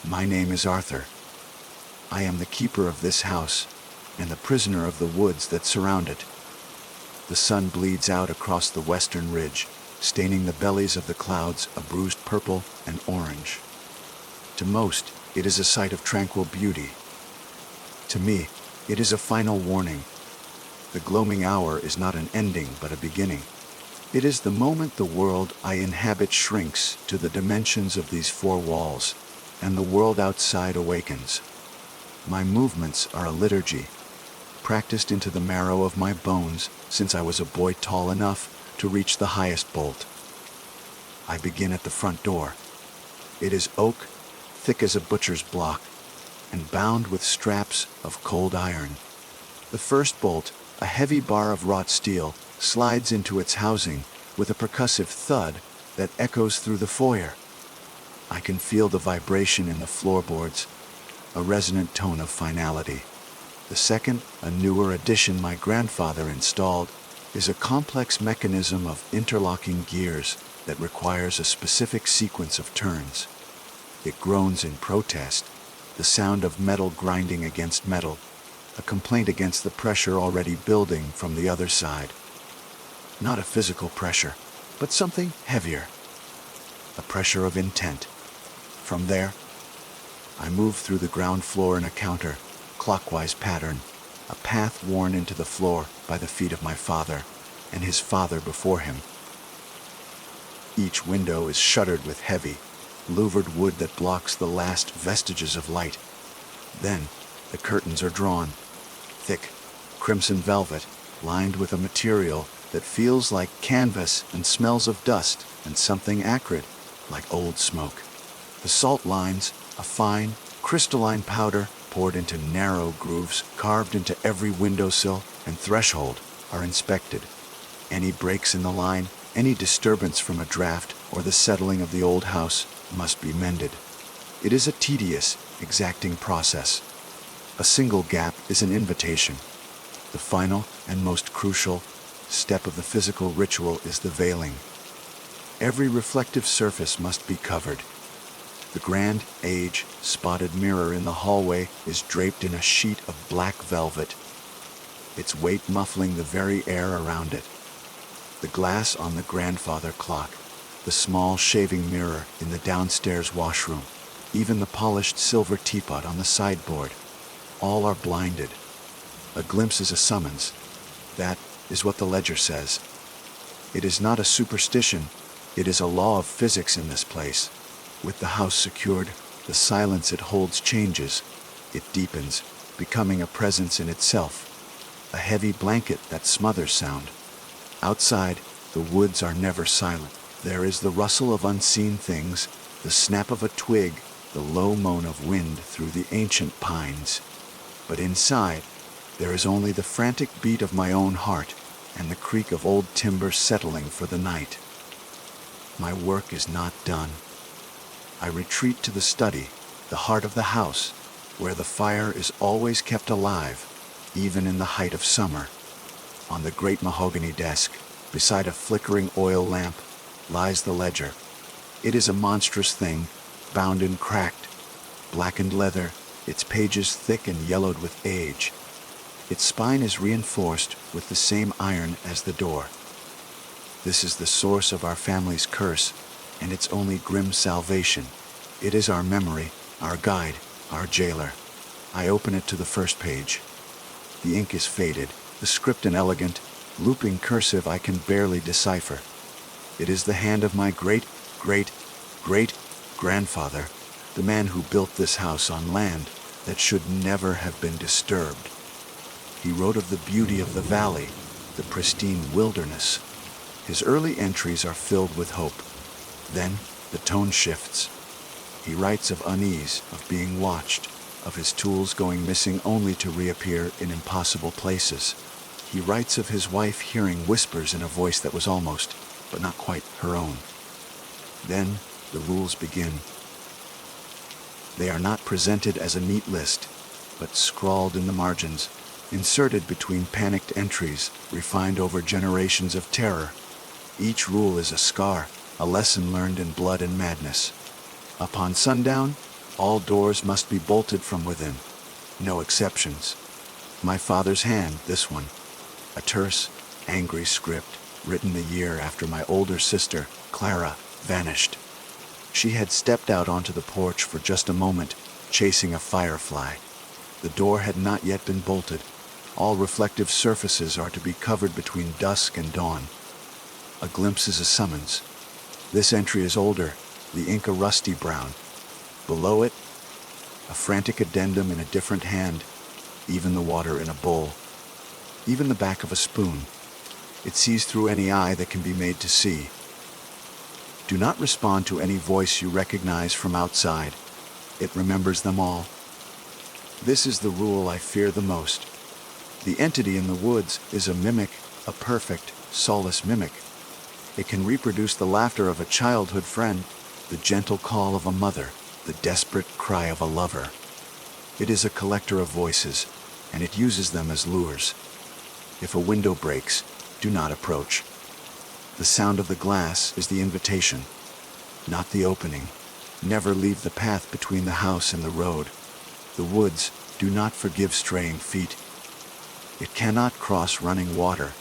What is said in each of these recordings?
My name is Arthur. I am the keeper of this house and the prisoner of the woods that surround it. The sun bleeds out across the western ridge, staining the bellies of the clouds a bruised purple and orange. To most, it is a sight of tranquil beauty. To me, it is a final warning. The gloaming hour is not an ending but a beginning. It is the moment the world I inhabit shrinks to the dimensions of these four walls, and the world outside awakens. My movements are a liturgy, practiced into the marrow of my bones since I was a boy tall enough to reach the highest bolt. I begin at the front door. It is oak, thick as a butcher's block, and bound with straps of cold iron. The first bolt, a heavy bar of wrought steel, slides into its housing with a percussive thud that echoes through the foyer. I can feel the vibration in the floorboards, a resonant tone of finality. The second, a newer addition my grandfather installed, is a complex mechanism of interlocking gears that requires a specific sequence of turns. It groans in protest, the sound of metal grinding against metal, a complaint against the pressure already building from the other side. Not a physical pressure, but something heavier, a pressure of intent. From there, I move through the ground floor in a counter-clockwise pattern, a path worn into the floor by the feet of my father and his father before him. Each window is shuttered with heavy, louvered wood that blocks the last vestiges of light. Then, the curtains are drawn, thick, crimson velvet, lined with a material that feels like canvas and smells of dust and something acrid, like old smoke. The salt lines, a fine, crystalline powder poured into narrow grooves carved into every windowsill and threshold, are inspected. Any breaks in the line, any disturbance from a draft or the settling of the old house must be mended. It is a tedious, exacting process. A single gap is an invitation. The final and most crucial step of the physical ritual is the veiling. Every reflective surface must be covered. The grand, age-spotted mirror in the hallway is draped in a sheet of black velvet, its weight muffling the very air around it. The glass on the grandfather clock, the small shaving mirror in the downstairs washroom, even the polished silver teapot on the sideboard, all are blinded. A glimpse is a summons. That is what the ledger says. It is not a superstition, it is a law of physics in this place. With the house secured, the silence it holds changes. It deepens, becoming a presence in itself, a heavy blanket that smothers sound. Outside, the woods are never silent. There is the rustle of unseen things, the snap of a twig, the low moan of wind through the ancient pines. But inside, there is only the frantic beat of my own heart and the creak of old timber settling for the night. My work is not done. I retreat to the study, the heart of the house, where the fire is always kept alive, even in the height of summer. On the great mahogany desk, beside a flickering oil lamp, lies the ledger. It is a monstrous thing, bound in cracked, blackened leather, its pages thick and yellowed with age. Its spine is reinforced with the same iron as the door. This is the source of our family's curse, and its only grim salvation. It is our memory, our guide, our jailer. I open it to the first page. The ink is faded, the script an elegant, looping cursive I can barely decipher. It is the hand of my great-great-great-grandfather, the man who built this house on land that should never have been disturbed. He wrote of the beauty of the valley, the pristine wilderness. His early entries are filled with hope. Then the tone shifts. He writes of unease, of being watched, of his tools going missing only to reappear in impossible places. He writes of his wife hearing whispers in a voice that was almost, but not quite, her own. Then the rules begin. They are not presented as a neat list, but scrawled in the margins, inserted between panicked entries, refined over generations of terror. Each rule is a scar, a lesson learned in blood and madness. Upon sundown, All doors must be bolted from within. No exceptions. My father's hand, this one. A terse, angry script, written the year after my older sister, Clara, vanished. She had stepped out onto the porch for just a moment, chasing a firefly. The door had not yet been bolted. All reflective surfaces are to be covered between dusk and dawn. A glimpse is a summons. This entry is older, the ink a rusty brown. Below it, a frantic addendum in a different hand, even the water in a bowl, even the back of a spoon. It sees through any eye that can be made to see. Do not respond to any voice you recognize from outside. It remembers them all. This is the rule I fear the most. The entity in the woods is a mimic, a perfect, soulless mimic. It can reproduce the laughter of a childhood friend, the gentle call of a mother, the desperate cry of a lover. It is a collector of voices, and it uses them as lures. If a window breaks, do not approach. The sound of the glass is the invitation, not the opening. Never leave the path between the house and the road. The woods do not forgive straying feet. It cannot cross running water.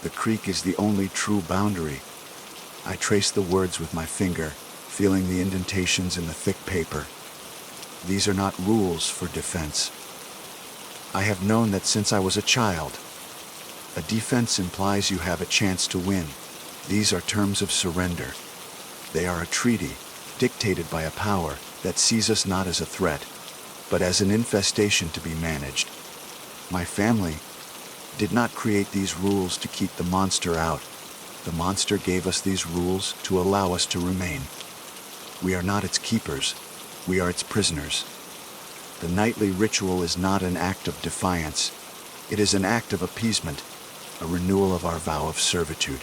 The creek is the only true boundary. I trace the words with my finger, feeling the indentations in the thick paper. These are not rules for defense. I have known that since I was a child. A defense implies you have a chance to win. These are terms of surrender. They are a treaty, dictated by a power that sees us not as a threat, but as an infestation to be managed. My family did not create these rules to keep the monster out. The monster gave us these rules to allow us to remain. We are not its keepers. We are its prisoners. The nightly ritual is not an act of defiance. It is an act of appeasement, a renewal of our vow of servitude.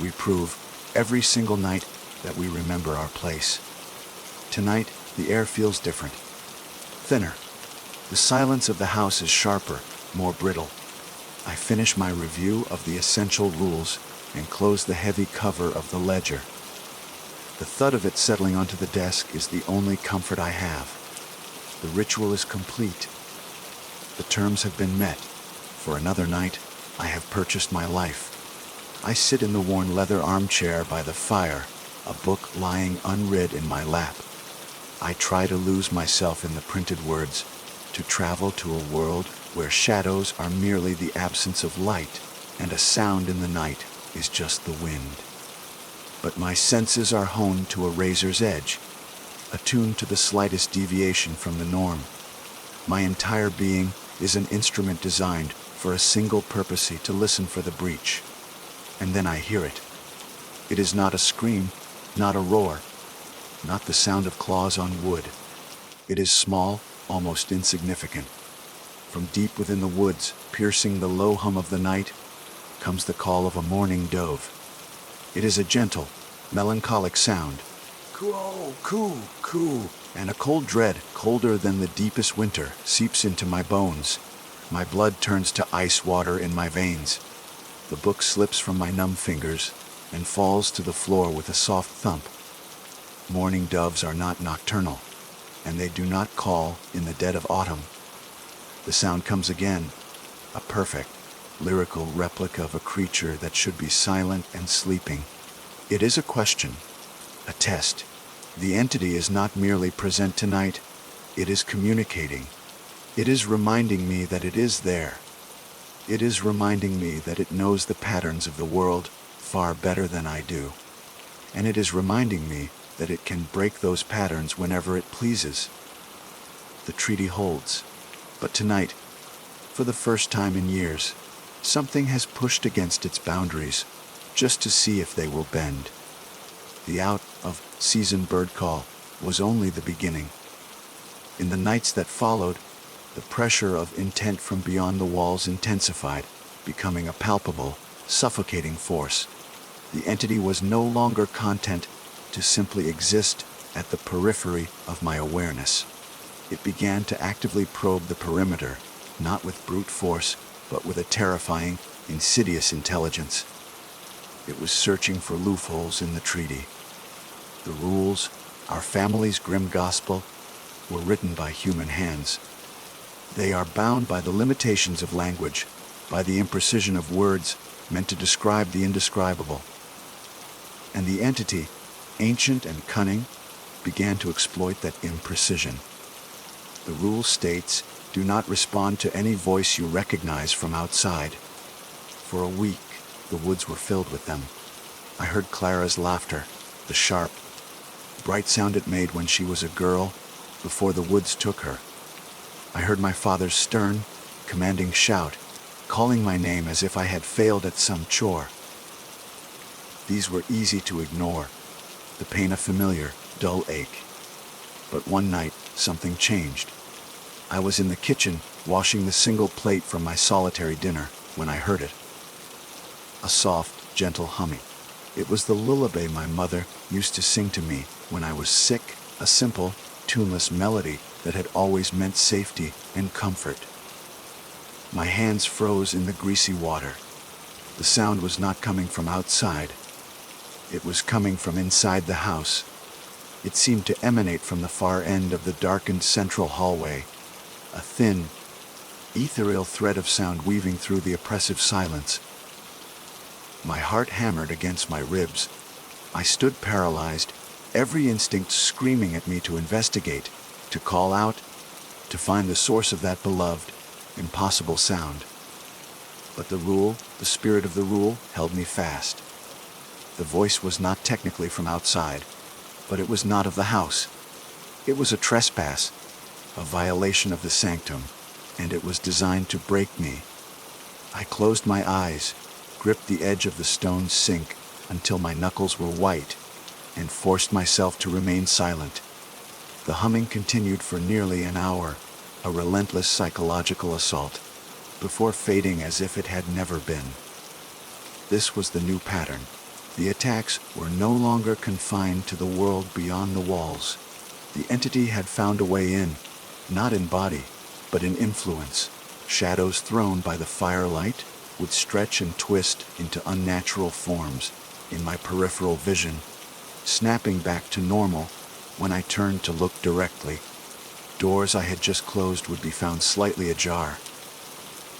We prove, every single night, that we remember our place. Tonight, the air feels different. Thinner. The silence of the house is sharper, more brittle. I finish my review of the essential rules and close the heavy cover of the ledger. The thud of it settling onto the desk is the only comfort I have. The ritual is complete. The terms have been met. For another night, I have purchased my life. I sit in the worn leather armchair by the fire, a book lying unread in my lap. I try to lose myself in the printed words, to travel to a world where shadows are merely the absence of light, and a sound in the night is just the wind. But my senses are honed to a razor's edge, attuned to the slightest deviation from the norm. My entire being is an instrument designed for a single purpose, to listen for the breach. And then I hear it. It is not a scream, not a roar, not the sound of claws on wood. It is small, almost insignificant. From deep within the woods, piercing the low hum of the night, comes the call of a mourning dove. It is a gentle, melancholic sound. Coo, coo, coo. And a cold dread, colder than the deepest winter, seeps into my bones. My blood turns to ice water in my veins. The book slips from my numb fingers and falls to the floor with a soft thump. Mourning doves are not nocturnal, and they do not call in the dead of autumn. The sound comes again, a perfect, lyrical replica of a creature that should be silent and sleeping. It is a question, a test. The entity is not merely present tonight, it is communicating. It is reminding me that it is there. It is reminding me that it knows the patterns of the world far better than I do. And it is reminding me that it can break those patterns whenever it pleases. The treaty holds. But tonight, for the first time in years, something has pushed against its boundaries, just to see if they will bend. The out-of-season bird call was only the beginning. In the nights that followed, the pressure of intent from beyond the walls intensified, becoming a palpable, suffocating force. The entity was no longer content to simply exist at the periphery of my awareness. It began to actively probe the perimeter, not with brute force, but with a terrifying, insidious intelligence. It was searching for loopholes in the treaty. The rules, our family's grim gospel, were written by human hands. They are bound by the limitations of language, by the imprecision of words meant to describe the indescribable. And the entity, ancient and cunning, began to exploit that imprecision. The rule states, do not respond to any voice you recognize from outside. For a week, the woods were filled with them. I heard Clara's laughter, the sharp, bright sound it made when she was a girl, before the woods took her. I heard my father's stern, commanding shout, calling my name as if I had failed at some chore. These were easy to ignore, the pain a familiar, dull ache. But one night, something changed. I was in the kitchen, washing the single plate from my solitary dinner, when I heard it. A soft, gentle humming. It was the lullaby my mother used to sing to me when I was sick, a simple, tuneless melody that had always meant safety and comfort. My hands froze in the greasy water. The sound was not coming from outside. It was coming from inside the house. It seemed to emanate from the far end of the darkened central hallway, a thin, ethereal thread of sound weaving through the oppressive silence. My heart hammered against my ribs. I stood paralyzed, every instinct screaming at me to investigate, to call out, to find the source of that beloved, impossible sound. But the rule, the spirit of the rule, held me fast. The voice was not technically from outside, but it was not of the house. It was a trespass, a violation of the sanctum, and it was designed to break me. I closed my eyes, gripped the edge of the stone sink until my knuckles were white, and forced myself to remain silent. The humming continued for nearly an hour, a relentless psychological assault, before fading as if it had never been. This was the new pattern. The attacks were no longer confined to the world beyond the walls. The entity had found a way in, not in body, but in influence. Shadows thrown by the firelight would stretch and twist into unnatural forms in my peripheral vision, snapping back to normal when I turned to look directly. Doors I had just closed would be found slightly ajar.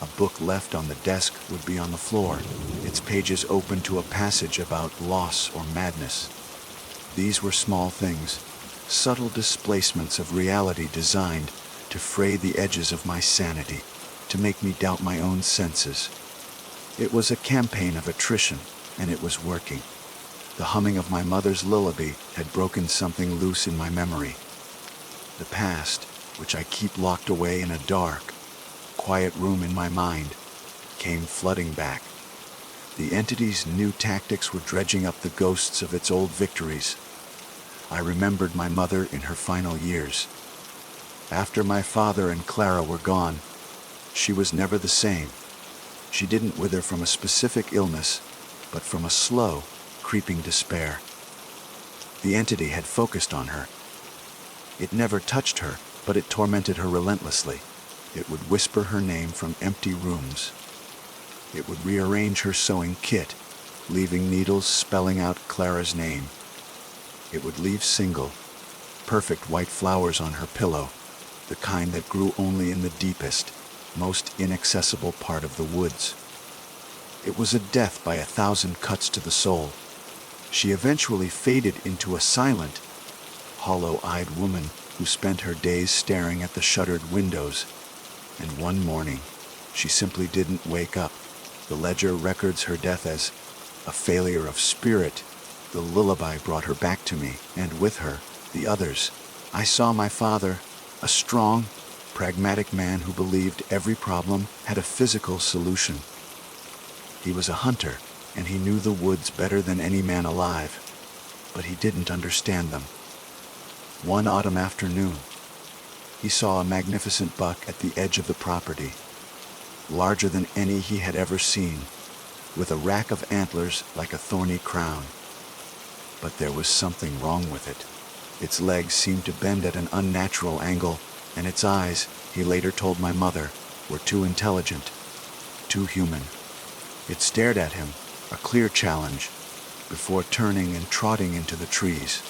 A book left on the desk would be on the floor, its pages open to a passage about loss or madness. These were small things, subtle displacements of reality designed to fray the edges of my sanity, to make me doubt my own senses. It was a campaign of attrition, and it was working. The humming of my mother's lullaby had broken something loose in my memory. The past, which I keep locked away in a dark, quiet room in my mind, came flooding back. The entity's new tactics were dredging up the ghosts of its old victories. I remembered my mother in her final years. After my father and Clara were gone, she was never the same. She didn't wither from a specific illness, but from a slow, creeping despair. The entity had focused on her. It never touched her, but it tormented her relentlessly. It would whisper her name from empty rooms. It would rearrange her sewing kit, leaving needles spelling out Clara's name. It would leave single, perfect white flowers on her pillow, the kind that grew only in the deepest, most inaccessible part of the woods. It was a death by 1,000 cuts to the soul. She eventually faded into a silent, hollow-eyed woman who spent her days staring at the shuttered windows. And one morning, she simply didn't wake up. The ledger records her death as a failure of spirit. The lullaby brought her back to me, and with her, the others. I saw my father, a strong, pragmatic man who believed every problem had a physical solution. He was a hunter, and he knew the woods better than any man alive, but he didn't understand them. One autumn afternoon, he saw a magnificent buck at the edge of the property, larger than any he had ever seen, with a rack of antlers like a thorny crown. But there was something wrong with it. Its legs seemed to bend at an unnatural angle, and its eyes, he later told my mother, were too intelligent, too human. It stared at him, a clear challenge, before turning and trotting into the trees.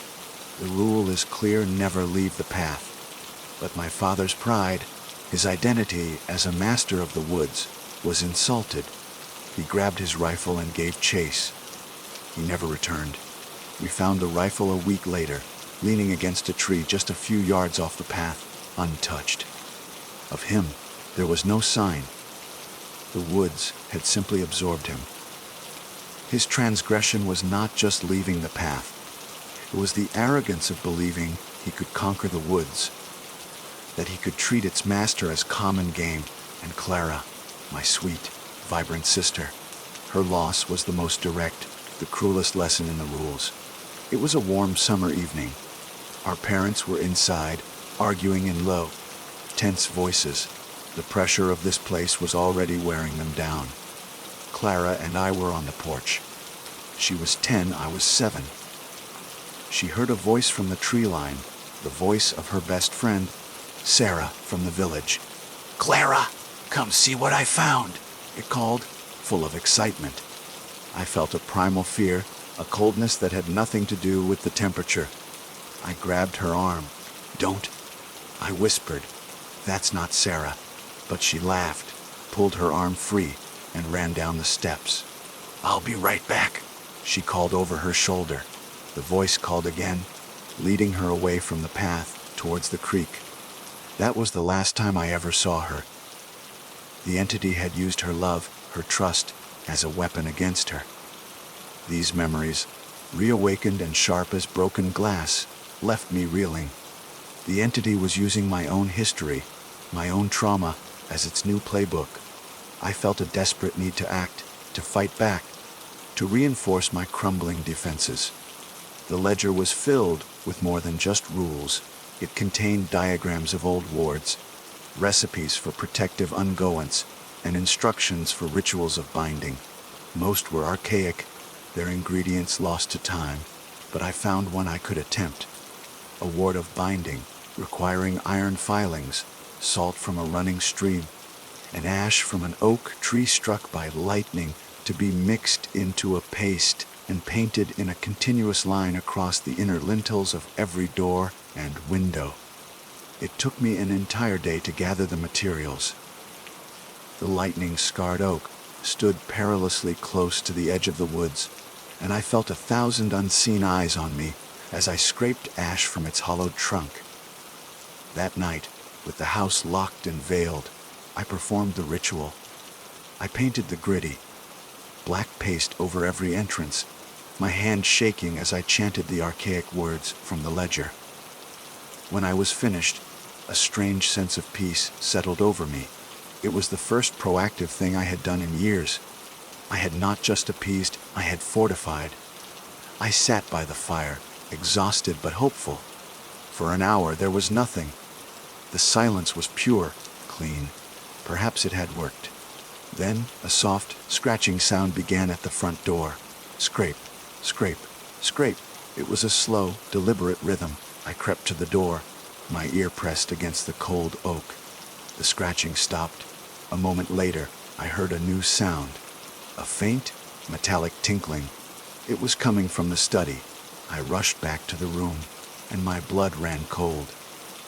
The rule is clear: never leave the path. But my father's pride, his identity as a master of the woods, was insulted. He grabbed his rifle and gave chase. He never returned. We found the rifle a week later, leaning against a tree just a few yards off the path, untouched. Of him, there was no sign. The woods had simply absorbed him. His transgression was not just leaving the path. It was the arrogance of believing he could conquer the woods, that he could treat its master as common game, and Clara, my sweet, vibrant sister, her loss was the most direct, the cruelest lesson in the rules. It was a warm summer evening. Our parents were inside, arguing in low, tense voices. The pressure of this place was already wearing them down. Clara and I were on the porch. She was 10, I was 7. She heard a voice from the tree line, the voice of her best friend, Sarah, from the village. "Clara, come see what I found," it called, full of excitement. I felt a primal fear, a coldness that had nothing to do with the temperature. I grabbed her arm. "Don't," I whispered. "That's not Sarah." But she laughed, pulled her arm free, and ran down the steps. "I'll be right back," she called over her shoulder. The voice called again, leading her away from the path towards the creek. That was the last time I ever saw her. The entity had used her love, her trust, as a weapon against her. These memories, reawakened and sharp as broken glass, left me reeling. The entity was using my own history, my own trauma, as its new playbook. I felt a desperate need to act, to fight back, to reinforce my crumbling defenses. The ledger was filled with more than just rules. It contained diagrams of old wards, recipes for protective ungoance, and instructions for rituals of binding. Most were archaic, their ingredients lost to time, but I found one I could attempt. A ward of binding, requiring iron filings, salt from a running stream, and ash from an oak tree struck by lightning to be mixed into a paste and painted in a continuous line across the inner lintels of every door and window. It took me an entire day to gather the materials. The lightning-scarred oak stood perilously close to the edge of the woods, and I felt 1,000 unseen eyes on me as I scraped ash from its hollowed trunk. That night, with the house locked and veiled, I performed the ritual. I painted the gritty, black paste over every entrance, my hand shaking as I chanted the archaic words from the ledger. When I was finished, a strange sense of peace settled over me. It was the first proactive thing I had done in years. I had not just appeased, I had fortified. I sat by the fire, exhausted but hopeful. For an hour there was nothing. The silence was pure, clean. Perhaps it had worked. Then a soft, scratching sound began at the front door. Scrape, scrape, scrape. It was a slow, deliberate rhythm. I crept to the door, my ear pressed against the cold oak. The scratching stopped. A moment later, I heard a new sound. A faint, metallic tinkling. It was coming from the study. I rushed back to the room, and my blood ran cold.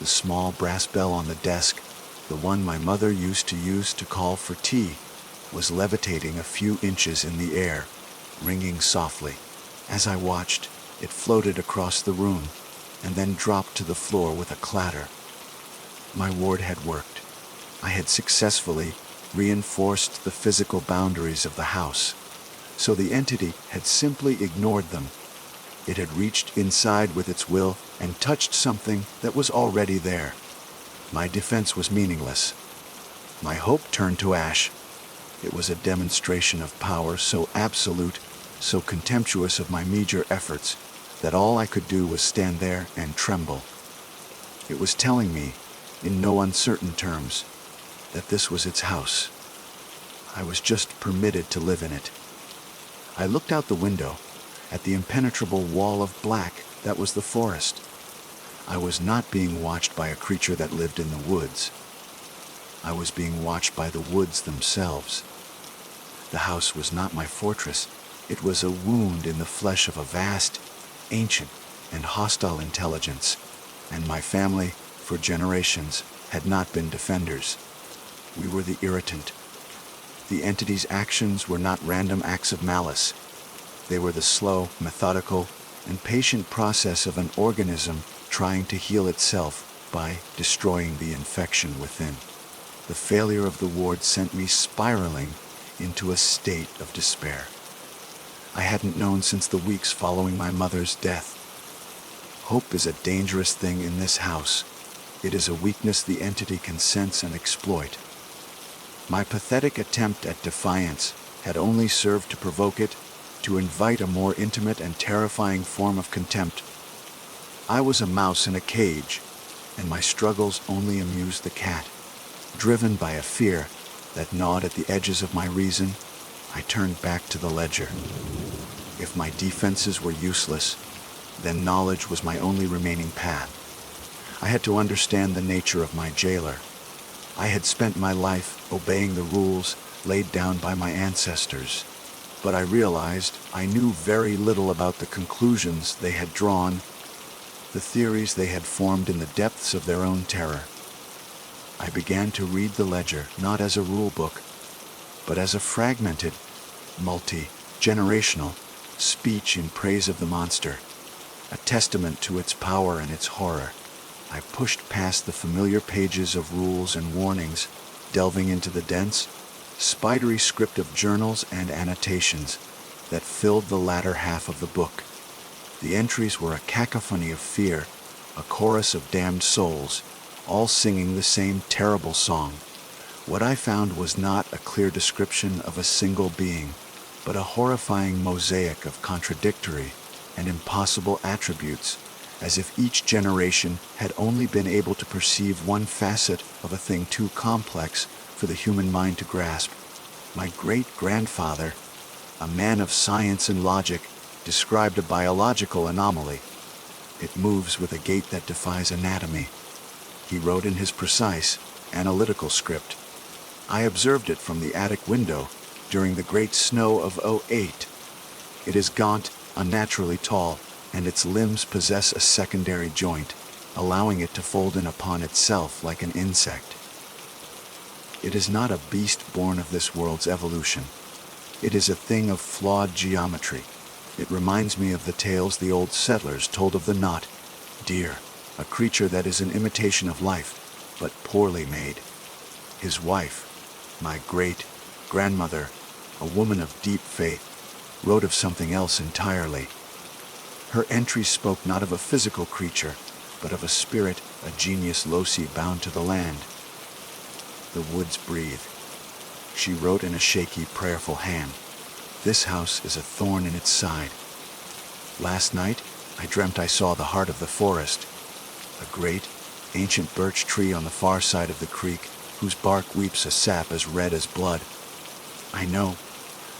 The small brass bell on the desk, the one my mother used to call for tea, was levitating a few inches in the air, ringing softly. As I watched, it floated across the room, and then dropped to the floor with a clatter. My ward had worked. I had successfully reinforced the physical boundaries of the house, so the entity had simply ignored them. It had reached inside with its will and touched something that was already there. My defense was meaningless. My hope turned to ash. It was a demonstration of power so absolute, so contemptuous of my meager efforts, that all I could do was stand there and tremble. It was telling me, in no uncertain terms, that this was its house. I was just permitted to live in it. I looked out the window, at the impenetrable wall of black that was the forest. I was not being watched by a creature that lived in the woods. I was being watched by the woods themselves. The house was not my fortress. It was a wound in the flesh of a vast, ancient, and hostile intelligence, and my family, for generations, had not been defenders. We were the irritant. The entity's actions were not random acts of malice. They were the slow, methodical, and patient process of an organism trying to heal itself by destroying the infection within. The failure of the ward sent me spiraling into a state of despair. I hadn't known since the weeks following my mother's death. Hope is a dangerous thing in this house. It is a weakness the entity can sense and exploit. My pathetic attempt at defiance had only served to provoke it to invite a more intimate and terrifying form of contempt. I was a mouse in a cage, and my struggles only amused the cat. Driven by a fear that gnawed at the edges of my reason, I turned back to the ledger. If my defenses were useless, then knowledge was my only remaining path. I had to understand the nature of my jailer. I had spent my life obeying the rules laid down by my ancestors, but I realized I knew very little about the conclusions they had drawn, the theories they had formed in the depths of their own terror. I began to read the ledger not as a rule book, but as a fragmented, multi-generational speech in praise of the monster, a testament to its power and its horror. I pushed past the familiar pages of rules and warnings, delving into the dense, spidery script of journals and annotations that filled the latter half of the book. The entries were a cacophony of fear, a chorus of damned souls, all singing the same terrible song. What I found was not a clear description of a single being, but a horrifying mosaic of contradictory and impossible attributes, as if each generation had only been able to perceive one facet of a thing too complex for the human mind to grasp. My great-grandfather, a man of science and logic, described a biological anomaly. It moves with a gait that defies anatomy, he wrote in his precise, analytical script. I observed it from the attic window during the great snow of '08. It is gaunt, unnaturally tall, and its limbs possess a secondary joint, allowing it to fold in upon itself like an insect. It is not a beast born of this world's evolution. It is a thing of flawed geometry. It reminds me of the tales the old settlers told of the knot deer, a creature that is an imitation of life, but poorly made. His wife, my great-grandmother, a woman of deep faith, wrote of something else entirely. Her entries spoke not of a physical creature, but of a spirit, a genius loci bound to the land. The woods breathe. She wrote in a shaky, prayerful hand. This house is a thorn in its side. Last night, I dreamt I saw the heart of the forest, a great, ancient birch tree on the far side of the creek, whose bark weeps a sap as red as blood. I know,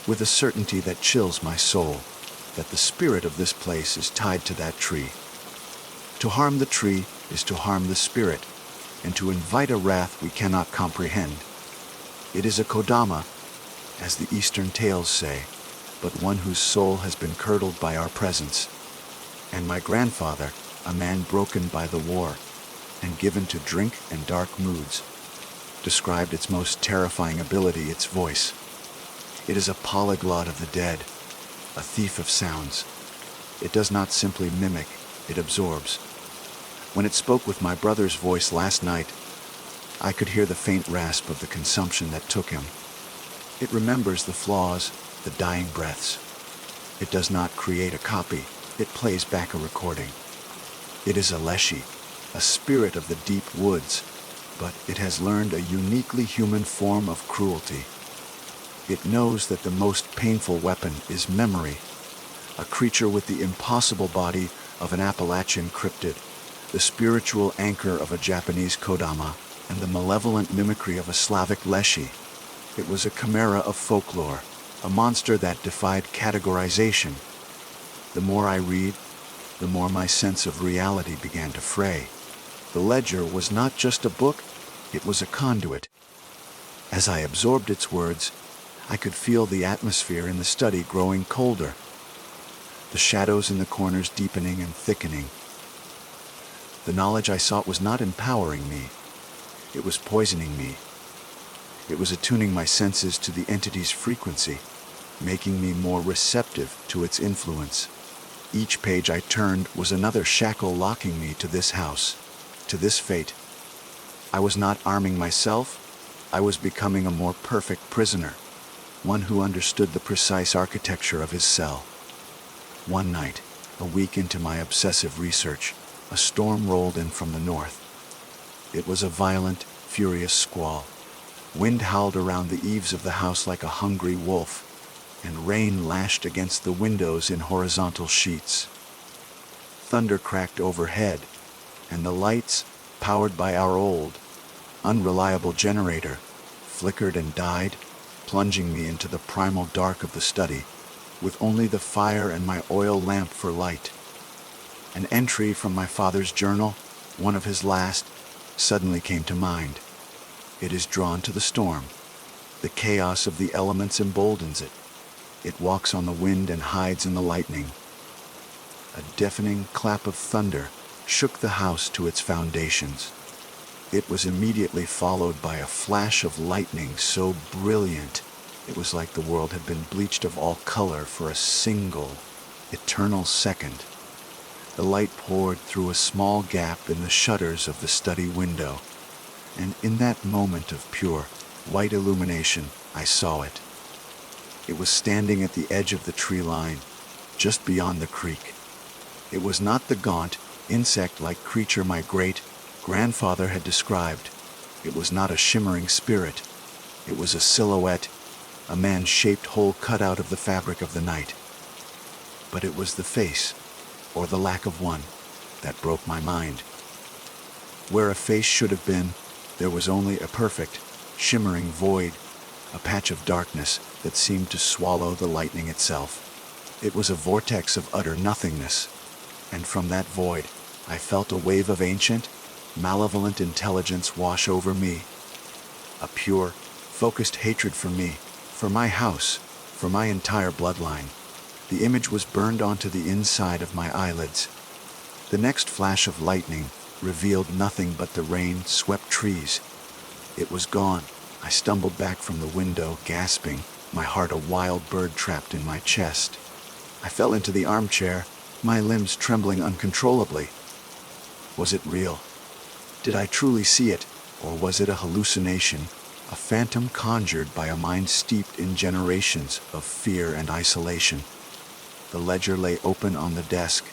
with a certainty that chills my soul, that the spirit of this place is tied to that tree. To harm the tree is to harm the spirit, and to invite a wrath we cannot comprehend. It is a kodama, as the Eastern tales say, but one whose soul has been curdled by our presence. And my grandfather, a man broken by the war, and given to drink and dark moods, described its most terrifying ability, its voice. It is a polyglot of the dead, a thief of sounds. It does not simply mimic, it absorbs. When it spoke with my brother's voice last night, I could hear the faint rasp of the consumption that took him. It remembers the flaws, the dying breaths. It does not create a copy, it plays back a recording. It is a leshy, a spirit of the deep woods, but it has learned a uniquely human form of cruelty. It knows that the most painful weapon is memory, a creature with the impossible body of an Appalachian cryptid, the spiritual anchor of a Japanese kodama, and the malevolent mimicry of a Slavic leshy. It was a chimera of folklore, a monster that defied categorization. The more I read, the more my sense of reality began to fray. The ledger was not just a book, it was a conduit. As I absorbed its words, I could feel the atmosphere in the study growing colder, the shadows in the corners deepening and thickening. The knowledge I sought was not empowering me. It was poisoning me. It was attuning my senses to the entity's frequency, making me more receptive to its influence. Each page I turned was another shackle locking me to this house, to this fate. I was not arming myself. I was becoming a more perfect prisoner, one who understood the precise architecture of his cell. One night, a week into my obsessive research, a storm rolled in from the north. It was a violent, furious squall. Wind howled around the eaves of the house like a hungry wolf, and rain lashed against the windows in horizontal sheets. Thunder cracked overhead, and the lights, powered by our old, unreliable generator, flickered and died, plunging me into the primal dark of the study, with only the fire and my oil lamp for light. An entry from my father's journal, one of his last, suddenly came to mind. It is drawn to the storm. The chaos of the elements emboldens it. It walks on the wind and hides in the lightning. A deafening clap of thunder shook the house to its foundations. It was immediately followed by a flash of lightning so brilliant it was like the world had been bleached of all color for a single, eternal second. The light poured through a small gap in the shutters of the study window, and in that moment of pure, white illumination, I saw it. It was standing at the edge of the tree line, just beyond the creek. It was not the gaunt, insect-like creature my great-grandfather had described. It was not a shimmering spirit. It was a silhouette, a man-shaped hole cut out of the fabric of the night. But it was the face, or the lack of one, that broke my mind. Where a face should have been, there was only a perfect, shimmering void, a patch of darkness that seemed to swallow the lightning itself. It was a vortex of utter nothingness, and from that void, I felt a wave of ancient, malevolent intelligence wash over me. A pure, focused hatred for me, for my house, for my entire bloodline. The image was burned onto the inside of my eyelids. The next flash of lightning revealed nothing but the rain-swept trees. It was gone. I stumbled back from the window, gasping, my heart a wild bird trapped in my chest. I fell into the armchair, my limbs trembling uncontrollably. Was it real? Did I truly see it, or was it a hallucination, a phantom conjured by a mind steeped in generations of fear and isolation? The ledger lay open on the desk,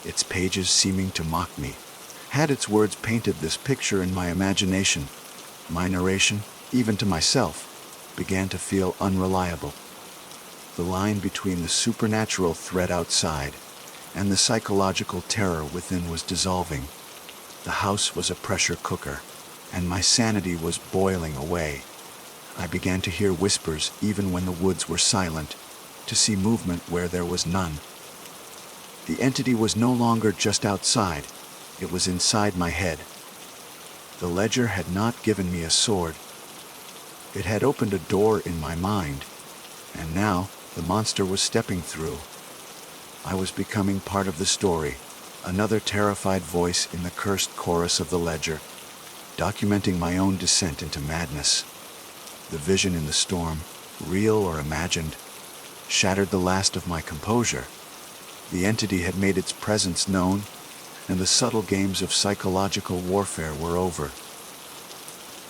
its pages seeming to mock me. Had its words painted this picture in my imagination? My narration, even to myself, began to feel unreliable. The line between the supernatural threat outside and the psychological terror within was dissolving. The house was a pressure cooker, and my sanity was boiling away. I began to hear whispers even when the woods were silent, to see movement where there was none. The entity was no longer just outside, it was inside my head. The ledger had not given me a sword. It had opened a door in my mind, and now the monster was stepping through. I was becoming part of the story, another terrified voice in the cursed chorus of the ledger, documenting my own descent into madness. The vision in the storm, real or imagined, shattered the last of my composure. The entity had made its presence known, and the subtle games of psychological warfare were over.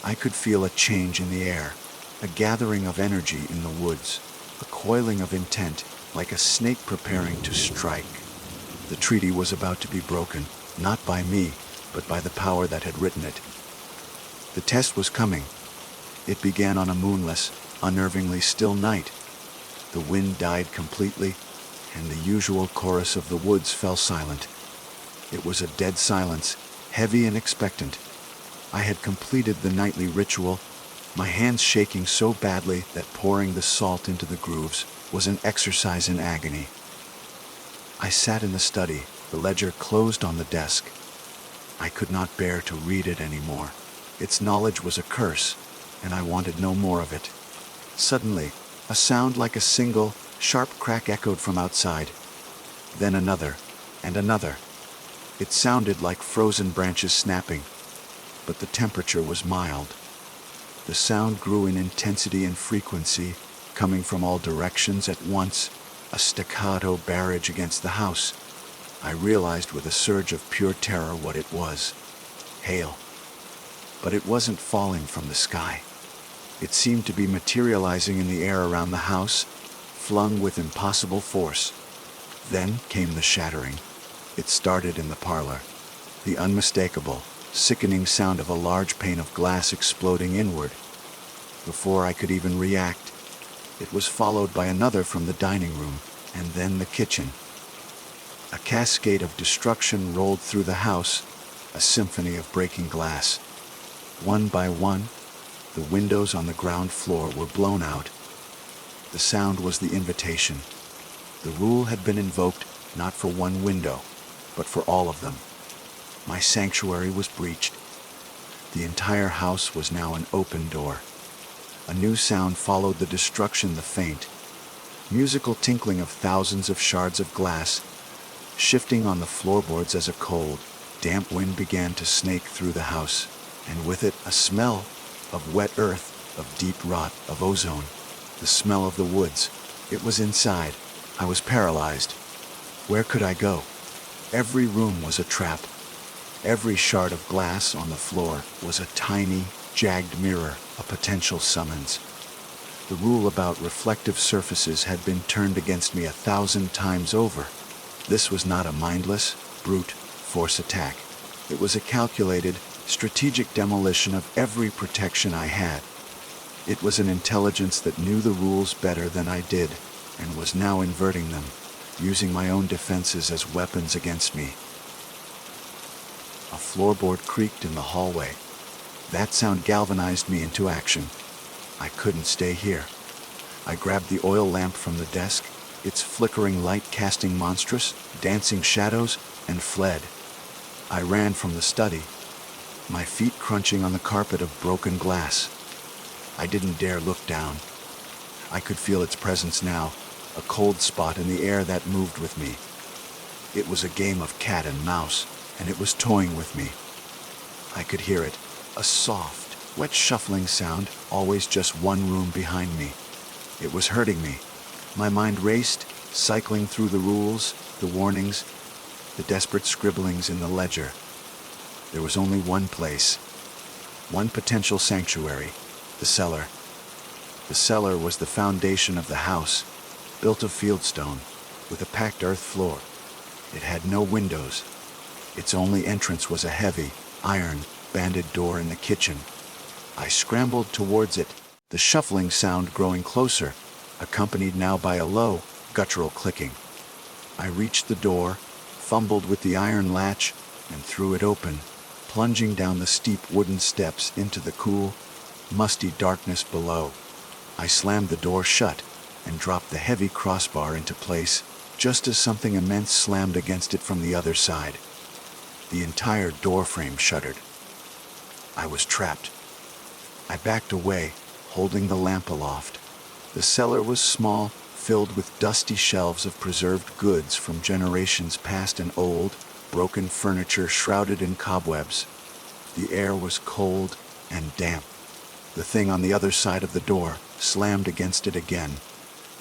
I could feel a change in the air, a gathering of energy in the woods, a coiling of intent, like a snake preparing to strike. The treaty was about to be broken, not by me, but by the power that had written it. The test was coming. It began on a moonless, unnervingly still night. The wind died completely, and the usual chorus of the woods fell silent. It was a dead silence, heavy and expectant. I had completed the nightly ritual, my hands shaking so badly that pouring the salt into the grooves was an exercise in agony. I sat in the study, the ledger closed on the desk. I could not bear to read it anymore. Its knowledge was a curse, and I wanted no more of it. Suddenly, a sound like a single, sharp crack echoed from outside. Then another, and another. It sounded like frozen branches snapping, but the temperature was mild. The sound grew in intensity and frequency, coming from all directions at once, a staccato barrage against the house. I realized with a surge of pure terror what it was. Hail. But it wasn't falling from the sky. It seemed to be materializing in the air around the house, flung with impossible force. Then came the shattering. It started in the parlor. The unmistakable, sickening sound of a large pane of glass exploding inward. Before I could even react, it was followed by another from the dining room, and then the kitchen. A cascade of destruction rolled through the house, a symphony of breaking glass. One by one, the windows on the ground floor were blown out. The sound was the invitation. The rule had been invoked not for one window, but for all of them. My sanctuary was breached. The entire house was now an open door. A new sound followed the destruction, the faint, musical tinkling of thousands of shards of glass, shifting on the floorboards as a cold, damp wind began to snake through the house, and with it a smell of wet earth, of deep rot, of ozone, the smell of the woods. It was inside. I was paralyzed. Where could I go? Every room was a trap. Every shard of glass on the floor was a tiny, jagged mirror, a potential summons. The rule about reflective surfaces had been turned against me 1,000 times over. This was not a mindless, brute force attack. It was a calculated, strategic demolition of every protection I had. It was an intelligence that knew the rules better than I did, and was now inverting them, using my own defenses as weapons against me. A floorboard creaked in the hallway. That sound galvanized me into action. I couldn't stay here. I grabbed the oil lamp from the desk, its flickering light casting monstrous, dancing shadows, and fled. I ran from the study, my feet crunching on the carpet of broken glass. I didn't dare look down. I could feel its presence now, a cold spot in the air that moved with me. It was a game of cat and mouse, and it was toying with me. I could hear it, a soft, wet shuffling sound, always just one room behind me. It was hurting me. My mind raced, cycling through the rules, the warnings, the desperate scribblings in the ledger. There was only one place, one potential sanctuary, the cellar. The cellar was the foundation of the house, built of fieldstone, with a packed earth floor. It had no windows. Its only entrance was a heavy, iron, banded door in the kitchen. I scrambled towards it, the shuffling sound growing closer, accompanied now by a low, guttural clicking. I reached the door, fumbled with the iron latch, and threw it open, plunging down the steep wooden steps into the cool, musty darkness below. I slammed the door shut and dropped the heavy crossbar into place, just as something immense slammed against it from the other side. The entire doorframe shuddered. I was trapped. I backed away, holding the lamp aloft. The cellar was small, filled with dusty shelves of preserved goods from generations past and old, broken furniture shrouded in cobwebs. The air was cold and damp. The thing on the other side of the door slammed against it again,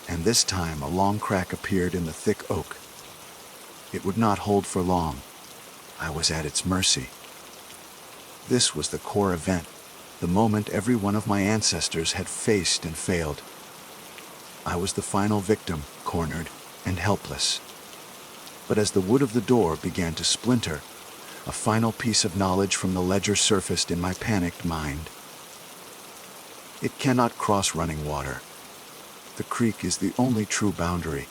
and this time a long crack appeared in the thick oak. It would not hold for long. I was at its mercy. This was the core event, the moment every one of my ancestors had faced and failed. I was the final victim, cornered and helpless. But as the wood of the door began to splinter, a final piece of knowledge from the ledger surfaced in my panicked mind. It cannot cross running water. The creek is the only true boundary.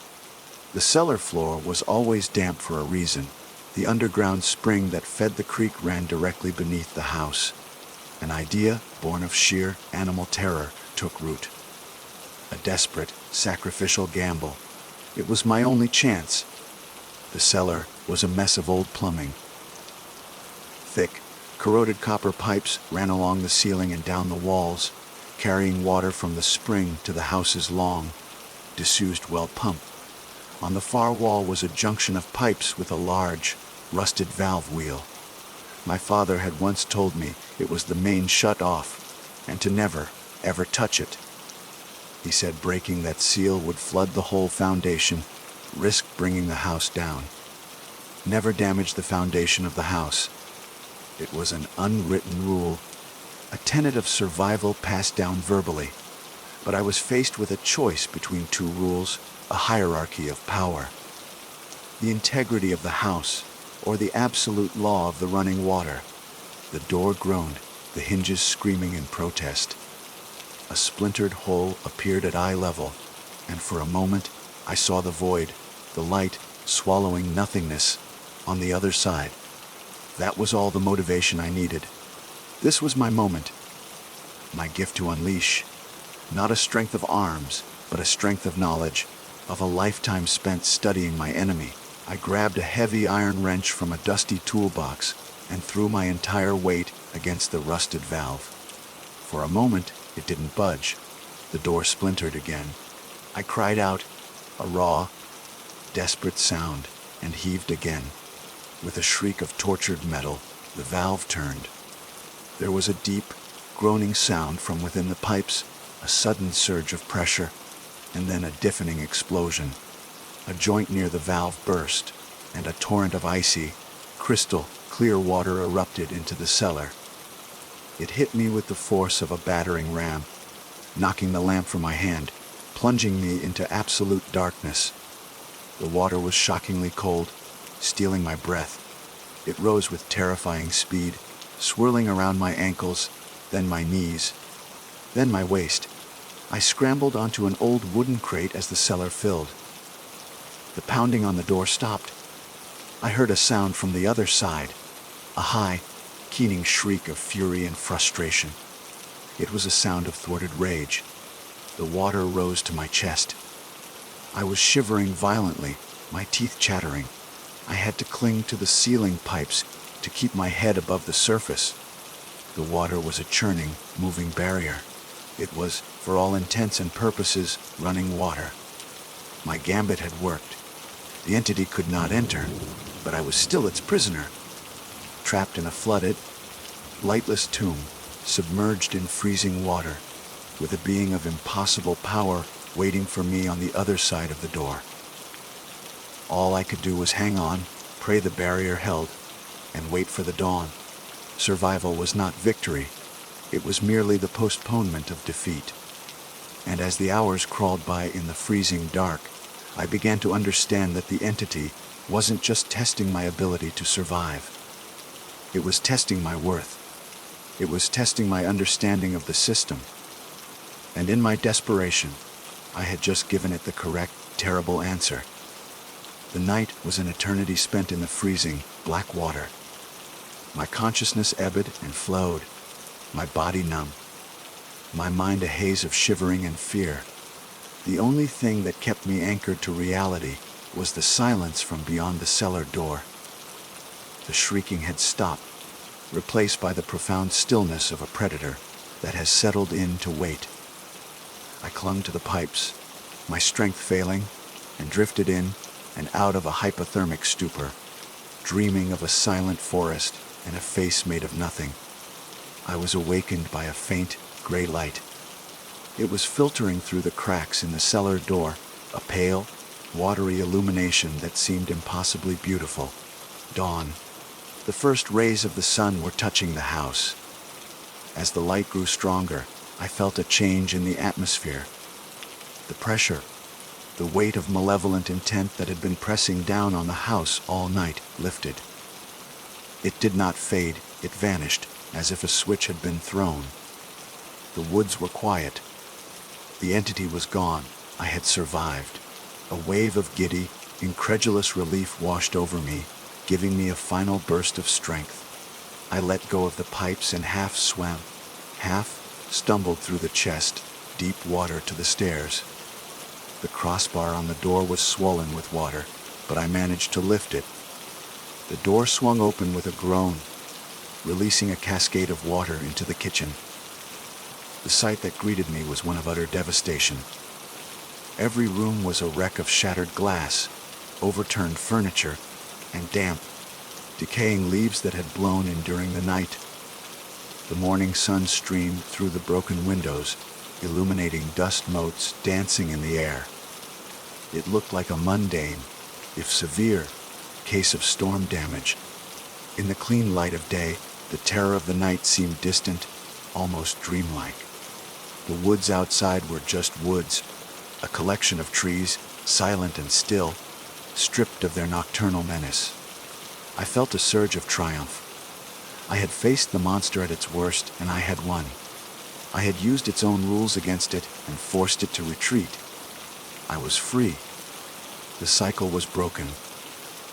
The cellar floor was always damp for a reason. The underground spring that fed the creek ran directly beneath the house. An idea, born of sheer animal terror, took root. A desperate, sacrificial gamble. It was my only chance. The cellar was a mess of old plumbing. Thick, corroded copper pipes ran along the ceiling and down the walls, carrying water from the spring to the house's long, disused well pump. On the far wall was a junction of pipes with a large, rusted valve wheel. My father had once told me it was the main shut-off, and to never, ever touch it. He said breaking that seal would flood the whole foundation, risk bringing the house down. Never damage the foundation of the house. It was an unwritten rule, a tenet of survival passed down verbally. But I was faced with a choice between two rules, a hierarchy of power. The integrity of the house, or the absolute law of the running water. The door groaned, the hinges screaming in protest. A splintered hole appeared at eye level, and for a moment I saw the void, the light swallowing nothingness on the other side. That was all the motivation I needed. This was my moment, my gift to unleash, not a strength of arms, but a strength of knowledge, of a lifetime spent studying my enemy. I grabbed a heavy iron wrench from a dusty toolbox and threw my entire weight against the rusted valve. For a moment, it didn't budge. The door splintered again. I cried out, a raw, desperate sound, and heaved again. With a shriek of tortured metal, the valve turned. There was a deep, groaning sound from within the pipes, a sudden surge of pressure, and then a deafening explosion. A joint near the valve burst, and a torrent of icy, crystal clear water erupted into the cellar. It hit me with the force of a battering ram, knocking the lamp from my hand, plunging me into absolute darkness. The water was shockingly cold, stealing my breath. It rose with terrifying speed, swirling around my ankles, then my knees, then my waist. I scrambled onto an old wooden crate as the cellar filled. The pounding on the door stopped. I heard a sound from the other side, a high, keening shriek of fury and frustration. It was a sound of thwarted rage. The water rose to my chest. I was shivering violently, my teeth chattering. I had to cling to the ceiling pipes to keep my head above the surface. The water was a churning, moving barrier. It was, for all intents and purposes, running water. My gambit had worked. The entity could not enter, but I was still its prisoner, trapped in a flooded, lightless tomb, submerged in freezing water, with a being of impossible power waiting for me on the other side of the door. All I could do was hang on, pray the barrier held, and wait for the dawn. Survival was not victory. It was merely the postponement of defeat. And as the hours crawled by in the freezing dark, I began to understand that the entity wasn't just testing my ability to survive. It was testing my worth. It was testing my understanding of the system. And in my desperation, I had just given it the correct, terrible answer. The night was an eternity spent in the freezing, black water. My consciousness ebbed and flowed, my body numb, my mind a haze of shivering and fear. The only thing that kept me anchored to reality was the silence from beyond the cellar door. The shrieking had stopped, replaced by the profound stillness of a predator that has settled in to wait. I clung to the pipes, my strength failing, and drifted in and out of a hypothermic stupor, dreaming of a silent forest and a face made of nothing. I was awakened by a faint, gray light. It was filtering through the cracks in the cellar door, a pale, watery illumination that seemed impossibly beautiful. Dawn. The first rays of the sun were touching the house. As the light grew stronger, I felt a change in the atmosphere. The pressure, the weight of malevolent intent that had been pressing down on the house all night lifted. It did not fade, it vanished, as if a switch had been thrown. The woods were quiet. The entity was gone. I had survived. A wave of giddy, incredulous relief washed over me, giving me a final burst of strength. I let go of the pipes and half swam, half stumbled through the chest, deep water to the stairs. The crossbar on the door was swollen with water, but I managed to lift it. The door swung open with a groan, releasing a cascade of water into the kitchen. The sight that greeted me was one of utter devastation. Every room was a wreck of shattered glass, overturned furniture, and damp, decaying leaves that had blown in during the night. The morning sun streamed through the broken windows, illuminating dust motes dancing in the air. It looked like a mundane, if severe, case of storm damage. In the clean light of day, the terror of the night seemed distant, almost dreamlike. The woods outside were just woods, a collection of trees, silent and still, stripped of their nocturnal menace. I felt a surge of triumph. I had faced the monster at its worst, and I had won. I had used its own rules against it and forced it to retreat. I was free. The cycle was broken.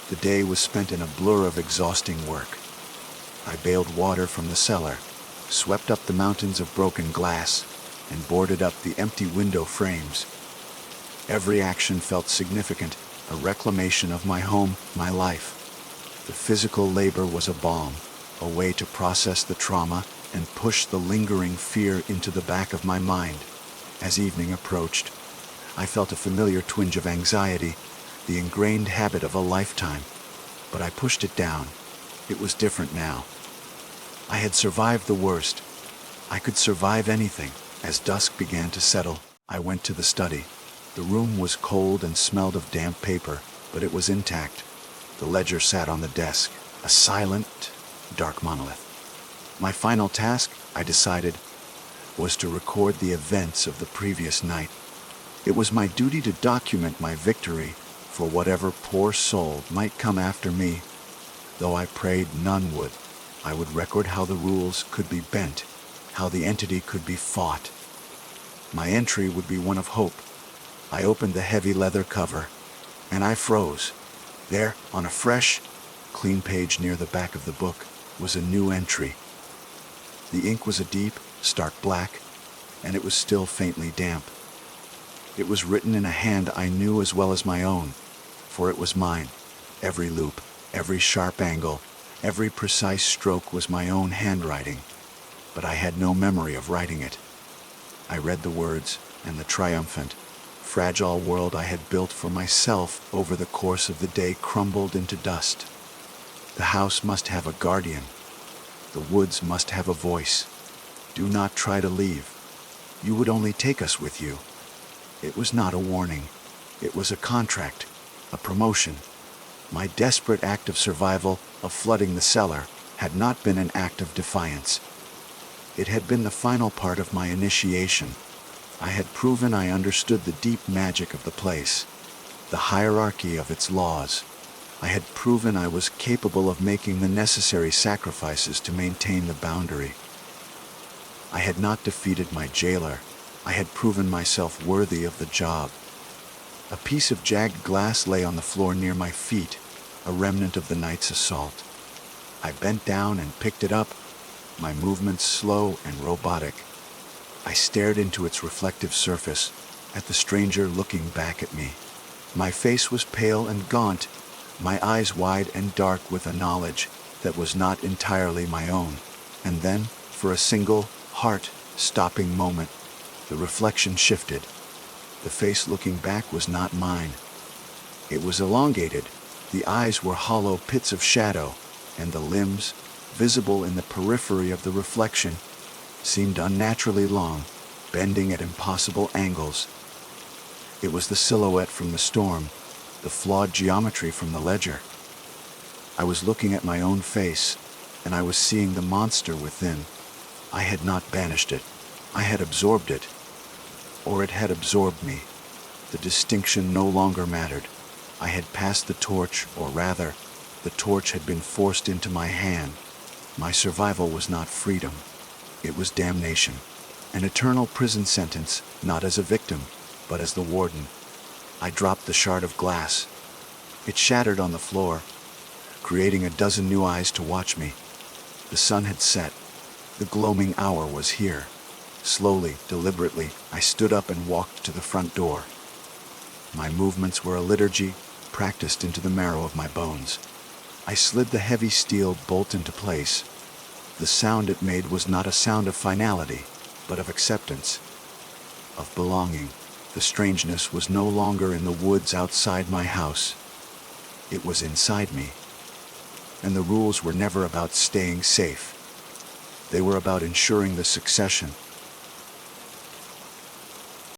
The day was spent in a blur of exhausting work. I bailed water from the cellar, swept up the mountains of broken glass, and boarded up the empty window frames. Every action felt significant, a reclamation of my home, my life. The physical labor was a balm, a way to process the trauma and push the lingering fear into the back of my mind. As evening approached, I felt a familiar twinge of anxiety, the ingrained habit of a lifetime, but I pushed it down. It was different now. I had survived the worst. I could survive anything. As dusk began to settle, I went to the study. The room was cold and smelled of damp paper, but it was intact. The ledger sat on the desk, a silent, dark monolith. My final task, I decided, was to record the events of the previous night. It was my duty to document my victory for whatever poor soul might come after me. Though I prayed none would, I would record how the rules could be bent, how the entity could be fought. My entry would be one of hope. I opened the heavy leather cover, and I froze. There, on a fresh, clean page near the back of the book, was a new entry. The ink was a deep, stark black, and it was still faintly damp. It was written in a hand I knew as well as my own, for it was mine. Every loop, every sharp angle, every precise stroke was my own handwriting, but I had no memory of writing it. I read the words, and the triumphant, fragile world I had built for myself over the course of the day crumbled into dust. The house must have a guardian. The woods must have a voice. Do not try to leave. You would only take us with you. It was not a warning. It was a contract, a promotion. My desperate act of survival, of flooding the cellar, had not been an act of defiance. It had been the final part of my initiation. I had proven I understood the deep magic of the place, the hierarchy of its laws. I had proven I was capable of making the necessary sacrifices to maintain the boundary. I had not defeated my jailer. I had proven myself worthy of the job. A piece of jagged glass lay on the floor near my feet, a remnant of the night's assault. I bent down and picked it up, my movements slow and robotic. I stared into its reflective surface, at the stranger looking back at me. My face was pale and gaunt, my eyes wide and dark with a knowledge that was not entirely my own. And then, for a single, heart-stopping moment, the reflection shifted. The face looking back was not mine. It was elongated. The eyes were hollow pits of shadow, and the limbs, visible in the periphery of the reflection, seemed unnaturally long, bending at impossible angles. It was the silhouette from the storm, the flawed geometry from the ledger. I was looking at my own face, and I was seeing the monster within. I had not banished it. I had absorbed it. Or it had absorbed me. The distinction no longer mattered. I had passed the torch, or rather, the torch had been forced into my hand. My survival was not freedom. It was damnation. An eternal prison sentence, not as a victim, but as the warden. I dropped the shard of glass. It shattered on the floor, creating a dozen new eyes to watch me. The sun had set. The gloaming hour was here. Slowly, deliberately, I stood up and walked to the front door. My movements were a liturgy, practiced into the marrow of my bones. I slid the heavy steel bolt into place. The sound it made was not a sound of finality, but of acceptance, of belonging. The strangeness was no longer in the woods outside my house. It was inside me. and the rules were never about staying safe. They were about ensuring the succession